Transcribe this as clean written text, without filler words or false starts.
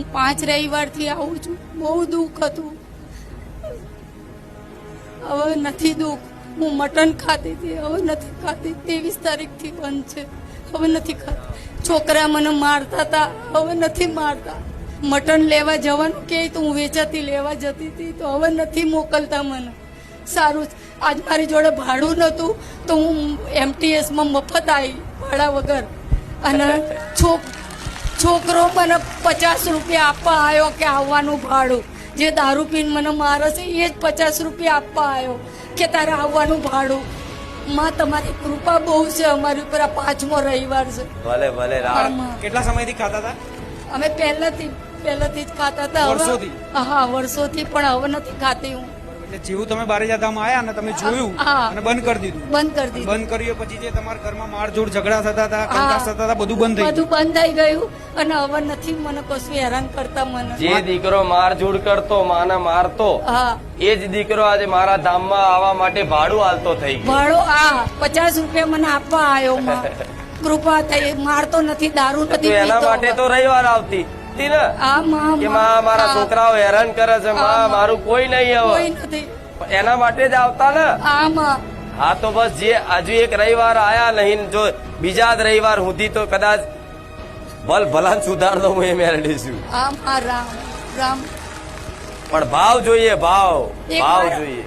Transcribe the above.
હું 5 રવિવારથી આવું છું. બહુ દુઃખ હતું. હવે નથી દુઃખ. હું મટન ખાતી હતી, હવે નથી ખાતી. 23 તારીખથી બંધ છે, હવે નથી ખાતી. છોકરા મને મારતા હતા, હવે નથી મારતા. મટન લેવા જવાનું કે તો હું વેચાતી લેવા જતી હતી, તો હવે નથી મોકલતા મને. સારું, આજ મારી જોડે ભાડું નહોતું તો હું MTSમાં મફત આવી ભાડા વગર. અને છોકરો મને 50 રૂપિયા આપવા આવ્યો કે આવવાનું ભાડું. જે દારૂ પીને મને મારે છે એ જ 50 રૂપિયા આપવા આવ્યો કે તારે આવવાનું ભાડું. માં તમારી કૃપા બહુ છે અમારી ઉપર. આ 5મો રવિવાર છે. ભલે ભલે. કેટલા સમયથી ખાતા હતા? અમે પહેલાથી જ ખાતા હતા. વર્ષોથી? હા, વર્ષોથી, પણ હવે નથી ખાતી હું. એટલે જેવું તમે બારેજાદામાં આયા ને તમે જોયું અને બંધ કરી દીધું. બંધ કર્યું પછી જે તમારા ઘરમાં મારઝોડ ઝઘડા થતા હતા, કંકાસ થતા હતા, બધું બંધ થઈ ગયું. બંધ થઈ ગયું. અને હવે નથી મને કશું હેરાન કરતા. મને જે દીકરો મારઝૂડ કરતો, માને મારતો, એ જ દીકરો આજે મારા ધામમાં આવવા માટે ભાડું હાલતો થઈ ગયો. ભાડો 50 રૂપિયા મને આપવા આવ્યો. માં કૃપા થઈ. મારતો નથી, દારૂ નથી એના માટે તો રવિવાર આવતી હતી ને કે માં મારા છોકરાઓ હેરાન કરે છે, માં મારું કોઈ નહીં હવે. કોઈ નથી. એના માટે જ આવતા ને. હા, તો બસ જે હજુ એક રવિવાર આયા નહીં, જો બીજા જ રવિવાર સુધી તો કદાચ ભલા સુધાર દઉં હું એ મેળવી છું. રામ રામ. પણ ભાવ જોઈએ, ભાવ જોઈએ.